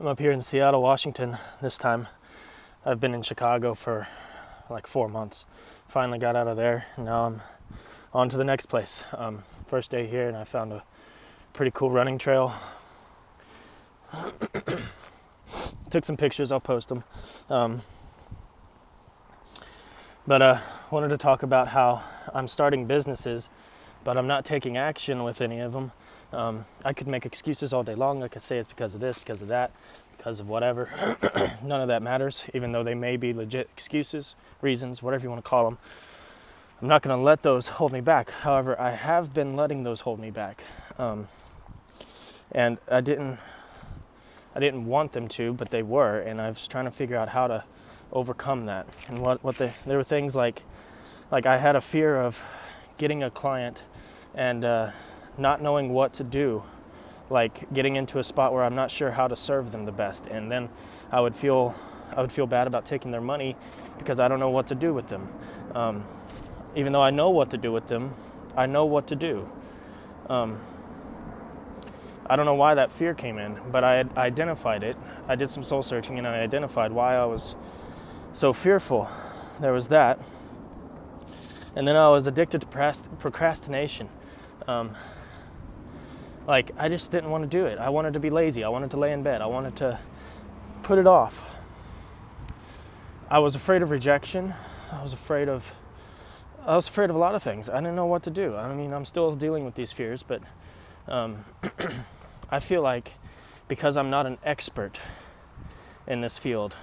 I'm up here in Seattle, Washington this time. I've been in Chicago for like 4 months. Finally got out of there. Now I'm on to the next place. First day here, and I found a pretty cool running trail. Took some pictures, I'll post them. But wanted to talk about how I'm starting businesses, but I'm not taking action with any of them. I could make excuses all day long. I could say it's because of this, because of that, because of whatever. None of that matters, even though they may be legit excuses, reasons, whatever you want to call them. I'm not going to let those hold me back. However, I have been letting those hold me back. And I didn't want them to, but they were, and I was trying to figure out how to overcome that. And there were things like I had a fear of getting a client and not knowing what to do, like getting into a spot where I'm not sure how to serve them the best, and then I would feel bad about taking their money because I don't know what to do with them. Even though I know what to do with them, I know what to do. I don't know why that fear came in, but I identified it. I did some soul searching and I identified why I was so fearful. There was that. And then I was addicted to procrastination. I just didn't want to do it. I wanted to be lazy. I wanted to lay in bed. I wanted to put it off. I was afraid of rejection. I was afraid of a lot of things. I didn't know what to do. I mean, I'm still dealing with these fears, but I feel like because I'm not an expert in this field,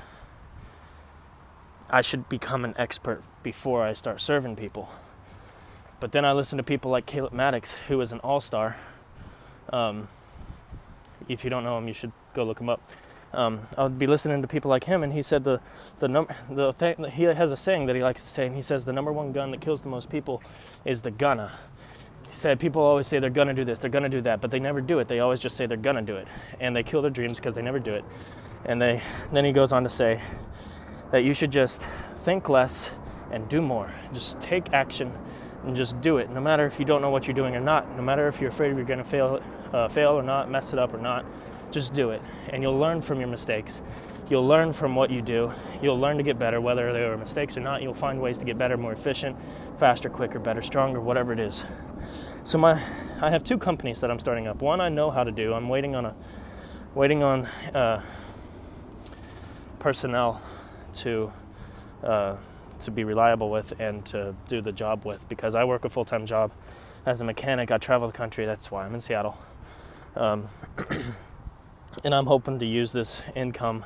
I should become an expert before I start serving people. But then I listen to people like Caleb Maddox, who is an all-star. If you don't know him, you should go look him up. I would be listening to people like him, and he said he has a saying that he likes to say, and he says the number one gun that kills the most people is the gunna. He said people always say they're gonna do this, they're gonna do that, but they never do it. They always just say they're gonna do it, and they kill their dreams because they never do it. And then he goes on to say that you should just think less and do more. Just take action and just do it, no matter if you don't know what you're doing or not, no matter if you're afraid you're going to fail or not, mess it up or not. Just do it, and you'll learn from your mistakes. You'll learn from what you do. You'll learn to get better, whether they were mistakes or not. You'll find ways to get better, more efficient, faster, quicker, better, stronger, whatever it is. So I have 2 companies that I'm starting up. One I know how to do. I'm waiting on personnel to be reliable with and to do the job with, because I work a full-time job as a mechanic. I travel the country. That's why I'm in Seattle. And I'm hoping to use this income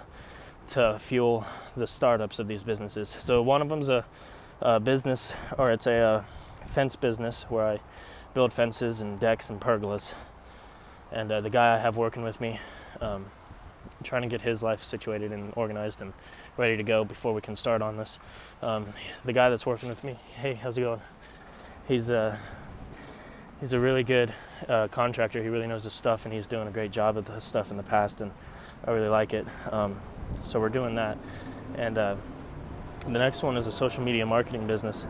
to fuel the startups of these businesses. So one of them's a business, or it's a fence business where I build fences and decks and pergolas. And the guy I have working with me, trying to get his life situated and organized and ready to go before we can start on this. The guy that's working with me, hey, how's it going? He's a really good contractor. He really knows his stuff, and he's doing a great job of this stuff in the past, and I really like it. So we're doing that. And the next one is a social media marketing business,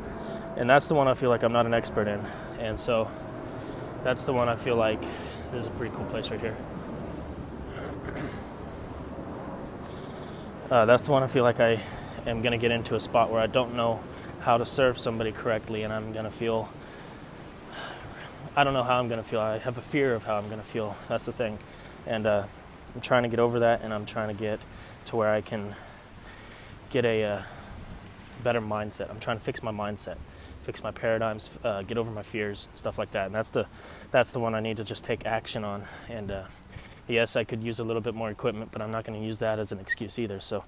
and that's the one I feel like I'm not an expert in. And so that's the one I feel like this is a pretty cool place right here. That's the one I feel like I am going to get into a spot where I don't know how to serve somebody correctly, and I'm going to feel, I don't know how I'm going to feel. I have a fear of how I'm going to feel. That's the thing. And I'm trying to get over that, and I'm trying to get to where I can get a better mindset. I'm trying to fix my mindset, fix my paradigms, get over my fears, stuff like that. And that's the one I need to just take action on. And yes, I could use a little bit more equipment, but I'm not going to use that as an excuse either. So,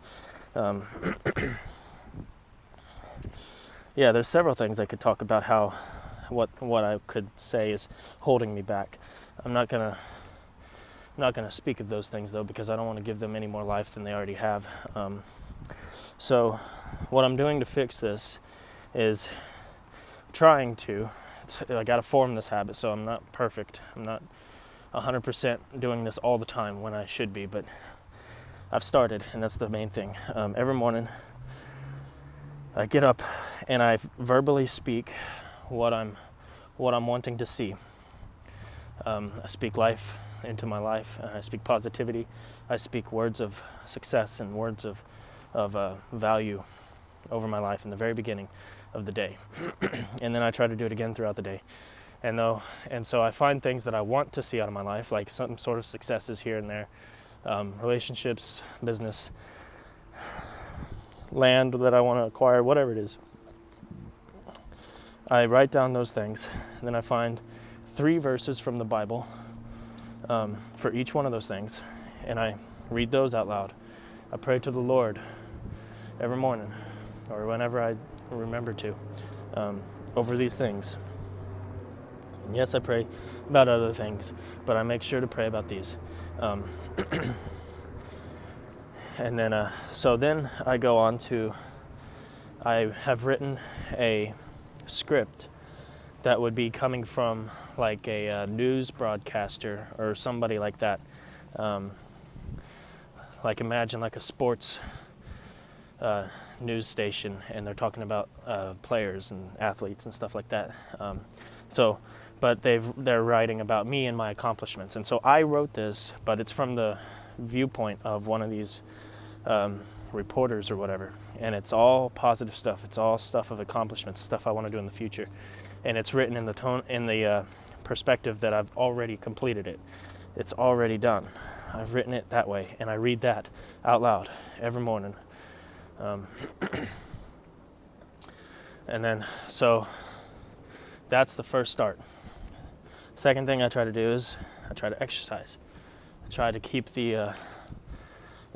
yeah, there's several things I could talk about what I could say is holding me back. I'm not gonna speak of those things though, because I don't want to give them any more life than they already have. So, what I'm doing to fix this is I got to form this habit. So I'm not perfect. I'm not 100% doing this all the time when I should be, but I've started, and that's the main thing. Every morning I get up and I verbally speak what I'm wanting to see. I speak life. into my life. I speak positivity. I speak words of success and words of value over my life in the very beginning of the day. And then I try to do it again throughout the day. And so I find things that I want to see out of my life, like some sort of successes here and there, relationships, business, land that I want to acquire, whatever it is. I write down those things, and then I find 3 verses from the Bible for each one of those things, and I read those out loud. I pray to the Lord every morning, or whenever I remember to, over these things. And yes, I pray about other things, but I make sure to pray about these. And then, so then I go on to, I have written a script that would be coming from like a news broadcaster or somebody like that. Like imagine like a sports news station, and they're talking about players and athletes and stuff like that. But they're writing about me and my accomplishments. And so I wrote this, but it's from the viewpoint of one of these reporters or whatever. And it's all positive stuff. It's all stuff of accomplishments, stuff I want to do in the future. And it's written in the perspective that I've already completed it. It's already done. I've written it that way, and I read that out loud every morning. And then, so that's the first start. Second thing I try to do is I try to exercise. I try to keep the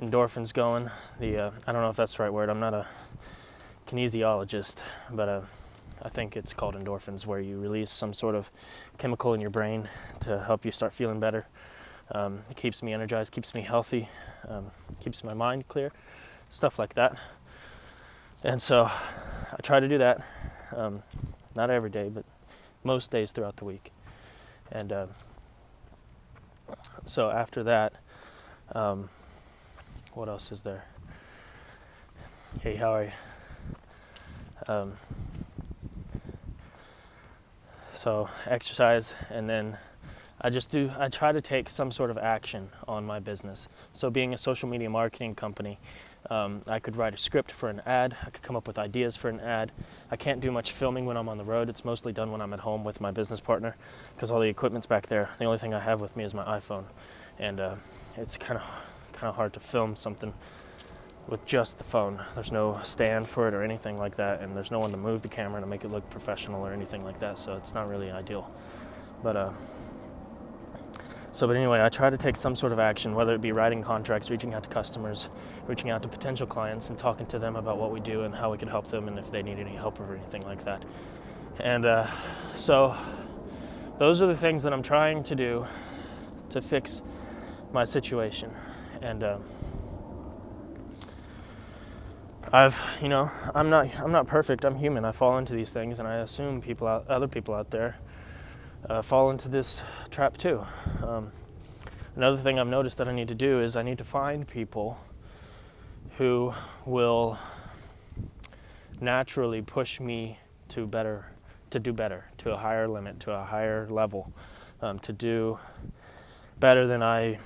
endorphins going. I don't know if that's the right word. I'm not a kinesiologist, but I think it's called endorphins, where you release some sort of chemical in your brain to help you start feeling better. It keeps me energized, keeps me healthy, keeps my mind clear, stuff like that. And so I try to do that, not every day, but most days throughout the week. And so after that, what else is there? Hey, how are you? So exercise, and then I try to take some sort of action on my business. So being a social media marketing company, I could write a script for an ad. I could come up with ideas for an ad. I can't do much filming when I'm on the road. It's mostly done when I'm at home with my business partner, because all the equipment's back there. The only thing I have with me is my iPhone, and it's kind of hard to film something with just the phone. There's no stand for it or anything like that, and there's no one to move the camera to make it look professional or anything like that, so it's not really ideal. But anyway, I try to take some sort of action, whether it be writing contracts, reaching out to customers, reaching out to potential clients, and talking to them about what we do and how we can help them, and if they need any help or anything like that. And so those are the things that I'm trying to do to fix my situation. And I'm not perfect. I'm human. I fall into these things, and I assume other people out there fall into this trap too. Another thing I've noticed that I need to do is I need to find people who will naturally push me to do better, to a higher limit, to a higher level, to do better than I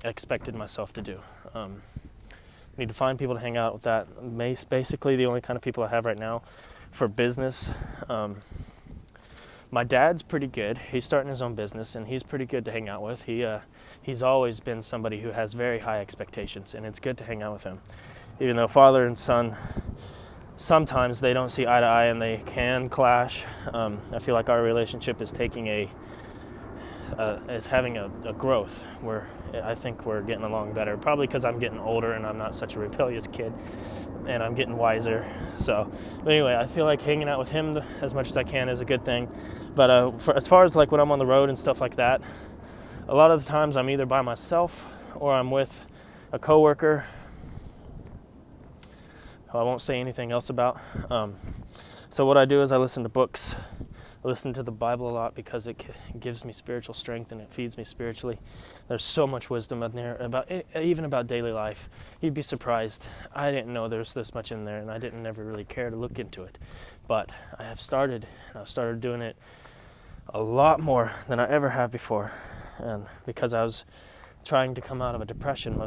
expected myself to do. I need to find people to hang out with that. Basically, the only kind of people I have right now for business. My dad's pretty good. He's starting his own business, and he's pretty good to hang out with. He's always been somebody who has very high expectations, and it's good to hang out with him. Even though father and son, sometimes they don't see eye to eye, and they can clash. I feel like our relationship is having a growth where I think we're getting along better. Probably because I'm getting older and I'm not such a rebellious kid, and I'm getting wiser. But anyway, I feel like hanging out with him as much as I can is a good thing. But as far as like when I'm on the road and stuff like that, a lot of the times I'm either by myself or I'm with a coworker who I won't say anything else about. So what I do is I listen to books. I listen to the Bible a lot because it gives me spiritual strength and it feeds me spiritually. There's so much wisdom in there even about daily life. You'd be surprised. I didn't know there's this much in there, and I didn't never really care to look into it. But I have started, and I've started doing it a lot more than I ever have before. And because I was trying to come out of a depression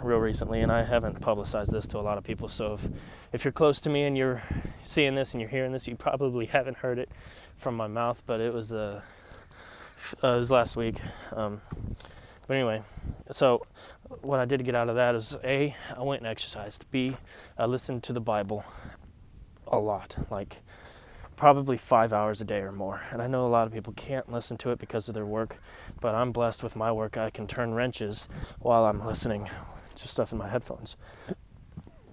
real recently, and I haven't publicized this to a lot of people. So if you're close to me and you're seeing this and you're hearing this, you probably haven't heard it from my mouth, but it was last week. But anyway, so what I did to get out of that is A, I went and exercised. B, I listened to the Bible a lot, like probably 5 hours a day or more. And I know a lot of people can't listen to it because of their work, but I'm blessed with my work. I can turn wrenches while I'm listening to stuff in my headphones.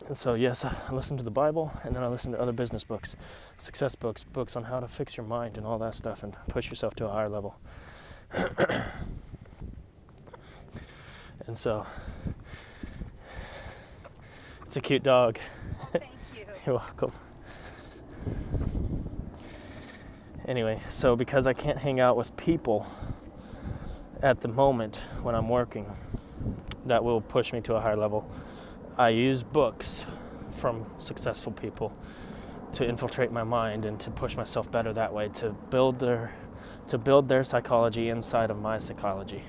And so yes, I listen to the Bible, and then I listen to other business books, success books, books on how to fix your mind and all that stuff and push yourself to a higher level. And so it's a cute dog. Thank you. You're welcome. Anyway, so because I can't hang out with people at the moment when I'm working that will push me to a higher level, I use books from successful people to infiltrate my mind and to push myself better that way, to build their psychology inside of my psychology.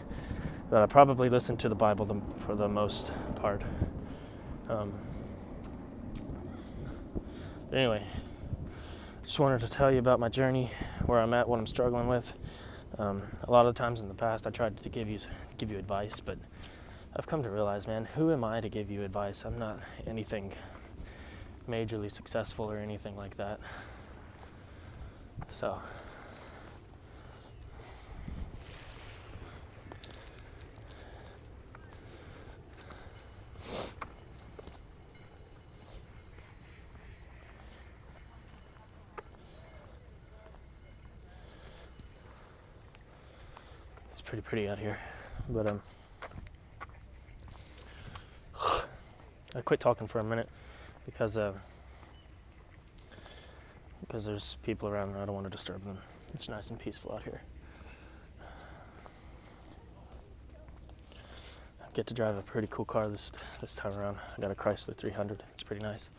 But I probably listen to the Bible for the most part. Anyway, just wanted to tell you about my journey, where I'm at, what I'm struggling with. A lot of times in the past, I tried to give you advice, but I've come to realize, man, who am I to give you advice? I'm not anything majorly successful or anything like that. So, it's pretty pretty out here, but I quit talking for a minute because there's people around and I don't want to disturb them. It's nice and peaceful out here. I get to drive a pretty cool car this time around. I got a Chrysler 300. It's pretty nice.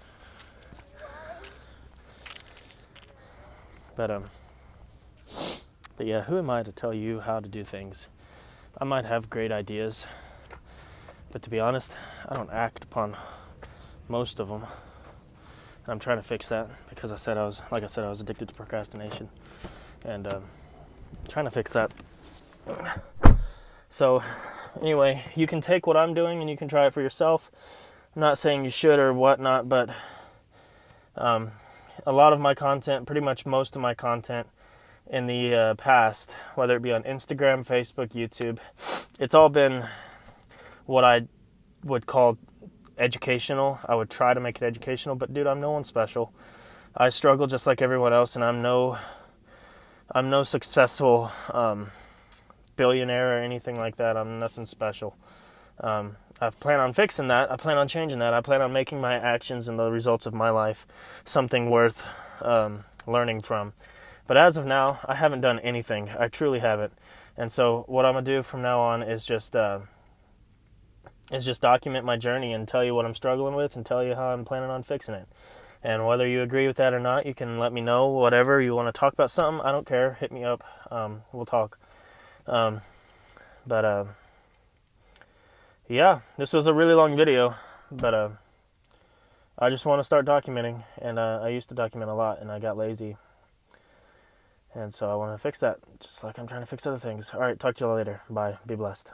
But yeah, who am I to tell you how to do things? I might have great ideas, but to be honest, I don't act upon most of them. And I'm trying to fix that because I was addicted to procrastination, and trying to fix that. So anyway, you can take what I'm doing and you can try it for yourself. I'm not saying you should or whatnot, but a lot of my content, pretty much most of my content in the past, whether it be on Instagram, Facebook, YouTube, it's all been what I would call educational. I would try to make it educational, but dude, I'm no one special. I struggle just like everyone else, and I'm no successful billionaire or anything like that. I'm nothing special. I plan on fixing that. I plan on changing that. I plan on making my actions and the results of my life something worth learning from. But as of now, I haven't done anything. I truly haven't. And so what I'm gonna do from now on is just document my journey and tell you what I'm struggling with and tell you how I'm planning on fixing it. And whether you agree with that or not, you can let me know. Whatever you want to talk about something, I don't care. Hit me up. We'll talk. Yeah, this was a really long video, but I just want to start documenting. And I used to document a lot, and I got lazy. And so I want to fix that, just like I'm trying to fix other things. All right, talk to you all later. Bye. Be blessed.